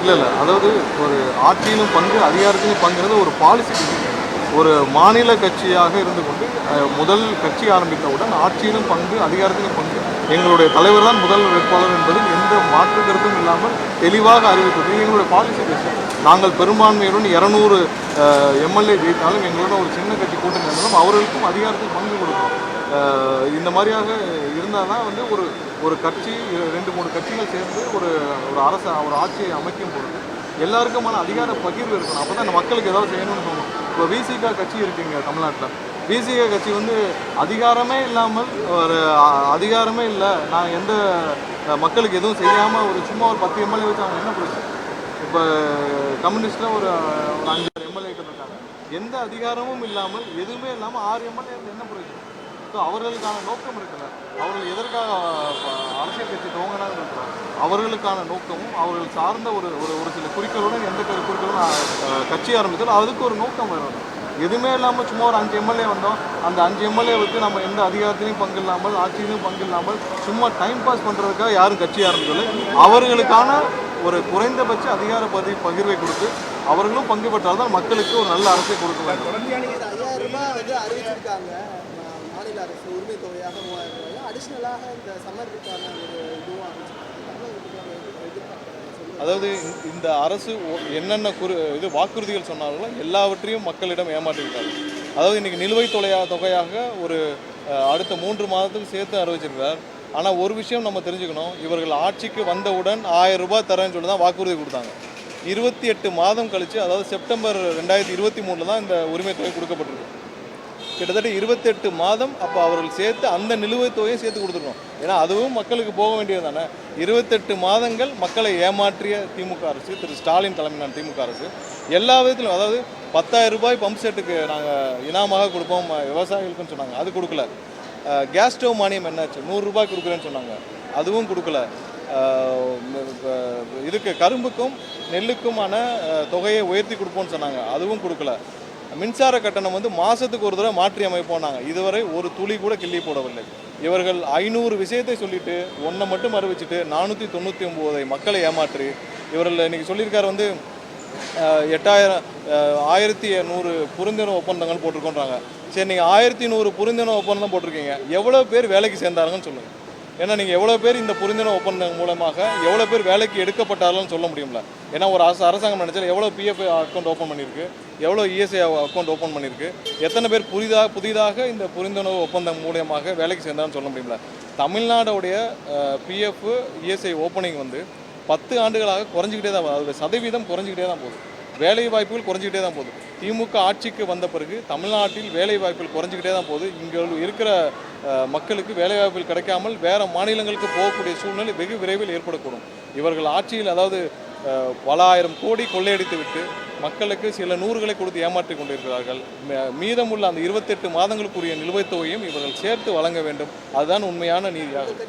இல்லை இல்லை, அதாவது ஒரு ஆட்சியிலும் பங்கு அதிகாரத்திலும் பங்குறது ஒரு பாலிசி. ஒரு மாநில கட்சியாக இருந்து கொண்டு முதல் கட்சி ஆரம்பித்தவுடன் ஆட்சியிலும் பங்கு அதிகாரத்திலும் பங்கு எங்களுடைய தலைவர் தான் முதல் வேட்பாளர் என்பதில் எந்த மாற்று கருத்தும் இல்லாமல் தெளிவாக அறிவித்தது எங்களுடைய பாலிசி பேச. நாங்கள் பெரும்பான்மையுடன் 200 எம்எல்ஏ ஜெயித்தாலும் எங்களோட ஒரு சின்ன கட்சி கூட்டணி இருந்தாலும் அவர்களுக்கும் அதிகாரத்தில் பங்கு கொடுக்கும். இந்த மாதிரியாக இருந்தால் தான் வந்து ஒரு கட்சி 2-3 கட்சிகள் சேர்ந்து ஒரு ஒரு ஆட்சியை அமைக்கும் பொழுது எல்லாருக்குமான அதிகார பகிர்வு இருக்கணும். அப்போ தான் மக்களுக்கு ஏதாவது செய்யணும்னு தோணும். இப்போ விசிகா கட்சி இருக்குங்க தமிழ்நாட்டில். விசிகா கட்சி வந்து அதிகாரமே இல்லாமல் அதிகாரமே இல்லை, நான் எந்த மக்களுக்கு எதுவும் செய்யாமல் சும்மா ஒரு 10 எம்எல்ஏ வச்சு அவங்க என்ன பிரச்சனை? இப்போ கம்யூனிஸ்டில் ஒரு 5 எம்எல்ஏக்கள் இருக்காங்க. எந்த அதிகாரமும் இல்லாமல் எதுவுமே இல்லாமல் 6 எம்எல்ஏ என்ன பிரச்சனை? ஸோ அவர்களுக்கான நோக்கம் இருக்குல்ல, அவர்கள் எதற்காக அரசியல் கட்சி துவங்கினாங்க இருக்கிறாங்க, அவர்களுக்கான நோக்கமும் அவர்கள் சார்ந்த ஒரு சில குறிக்கோளுடன் எந்த குறிக்கோளும் கட்சி ஆரம்பித்தாலும் அதுக்கு ஒரு நோக்கம் வேணும். எதுவுமே இல்லாமல் சும்மா ஒரு 5 எம்எல்ஏ வந்தோம், அந்த 5 எம்எல்ஏ வச்சு நம்ம எந்த அதிகாரத்திலையும் பங்கு இல்லாமல் ஆட்சியிலையும் பங்கு இல்லாமல் சும்மா டைம் பாஸ் பண்ணுறதுக்காக யாரும் கட்சி ஆரம்பிக்கல. அவர்களுக்கான ஒரு குறைந்தபட்ச அதிகார பகிர்வை கொடுத்து அவர்களும் பங்கு பெற்றால் தான் மக்களுக்கு ஒரு நல்ல அரசை கொடுக்க வேண்டும். 5000 ரூபாய் அறிவிச்சிருக்காங்க மாநில அரசு உரிமை தொகையாக 3000 ரூபாய் அடிஷ்னலாக இந்த சம்மருக்கான ஒரு இதுவும் அதாவது இந்த அரசு என்னென்ன வாக்குறுதிகள் சொன்னார்களோ எல்லாவற்றையும் மக்களிடம் ஏமாற்றிவிட்டாங்க. அதாவது இன்றைக்கி நிலுவைத் தொகையாக ஒரு அடுத்த 3 மாதத்துக்கு சேர்த்து அறிவிச்சிருக்கிறார். ஆனால் ஒரு விஷயம் நம்ம தெரிஞ்சுக்கணும், இவர்கள் ஆட்சிக்கு வந்தவுடன் 1000 ரூபாய் தரேன்னு சொல்லி தான் வாக்குறுதி கொடுத்தாங்க. 28 மாதம் கழித்து, அதாவது செப்டம்பர் 2023 தான் இந்த உரிமை தொகை கொடுக்கப்பட்டிருக்கு. கிட்டத்தட்ட 28 மாதம் அப்போ அவர்கள் சேர்த்து அந்த நிலுவைத் தொகையும் சேர்த்து கொடுத்துருக்கோம். ஏன்னா அதுவும் மக்களுக்கு போக வேண்டியது தானே. 28 மாதங்கள் மக்களை ஏமாற்றிய திமுக அரசு, திரு ஸ்டாலின் தலைமையிலான திமுக அரசு எல்லா விதத்திலும், அதாவது 10,000 ரூபாய் பம்ப் செட்டுக்கு நாங்கள் இனாமாக கொடுப்போம் விவசாயிகளுக்குன்னு சொன்னாங்க, அது கொடுக்கல. கேஸ் ஸ்டவ் மானியம் என்னாச்சு, 100 ரூபாய் கொடுக்குறேன்னு சொன்னாங்க, அதுவும் கொடுக்கல. இதுக்கு கரும்புக்கும் நெல்லுக்குமான தொகையை உயர்த்தி கொடுப்போம்னு சொன்னாங்க, அதுவும் கொடுக்கல. மின்சார கட்டணம் வந்து மாதத்துக்கு ஒரு தடவை மாற்றி அமைப்போனாங்க, இதுவரை ஒரு துளி கூட கிள்ளி போடவில்லை. இவர்கள் 500 விஷயத்தை சொல்லிட்டு ஒன்றை மட்டும் அறிவிச்சுட்டு 499 மக்களை ஏமாற்றி இவர்கள் இன்றைக்கி சொல்லியிருக்காரு வந்து 1100 புரிந்துணர்வு ஒப்பந்தங்கள் போட்டிருக்கோன்றாங்க. சரி, நீங்கள் 1100 புரிந்துணர்வு ஒப்பந்தம் போட்டிருக்கீங்க, எவ்வளோ பேர் வேலைக்கு சேர்ந்தாருங்கன்னு சொல்லுங்கள். ஏன்னா நீங்கள் எவ்வளோ பேர் இந்த புரிந்துணர்வு ஒப்பந்தம் மூலமாக எவ்வளோ பேர் வேலைக்கு எடுக்கப்பட்டார்கள்னு சொல்ல முடியும்ல. ஏன்னா ஒரு அரசாங்கம் நினைச்சால் எவ்வளோ பிஎஃப் அக்கௌண்ட் ஓப்பன் பண்ணியிருக்கு, எவ்வளோ இஎஸ்ஐ அக்கௌண்ட் ஓப்பன் பண்ணியிருக்கு, எத்தனை பேர் புதிதாக இந்த புரிந்துணர்வு ஒப்பந்தம் மூலமாக வேலைக்கு சேர்ந்தான்னு சொல்ல முடியும்ல. தமிழ்நாடுடைய பிஎஃப் இஎஸ்ஐ ஓப்பனிங் வந்து 10 ஆண்டுகளாக குறைஞ்சிக்கிட்டே தான் போகுது. அதோட சதவீதம் குறைஞ்சிக்கிட்டே தான் போகுது. வேலை வாய்ப்புகள் குறைஞ்சிக்கிட்டே தான் போகுது. திமுக ஆட்சிக்கு வந்த பிறகு தமிழ்நாட்டில் வேலை வாய்ப்புகள் குறைஞ்சிக்கிட்டே தான் போகுது. இங்கே இருக்கிற மக்களுக்கு வேலை வாய்ப்புகள் கிடைக்காமல் வேறு மாநிலங்களுக்கு போகக்கூடிய சூழ்நிலை வெகு விரைவில் ஏற்படக்கூடும். இவர்கள் ஆட்சியில், அதாவது பல ஆயிரம் கோடி கொள்ளையடித்து விட்டு மக்களுக்கு சில நூறுகளை கொடுத்து ஏமாற்றி கொண்டிருக்கிறார்கள். மீதமுள்ள அந்த 28 மாதங்களுக்குரிய நிலுவைத் தொகையும் இவர்கள் சேர்த்து வழங்க வேண்டும். அதுதான் உண்மையான நீதியாகும்.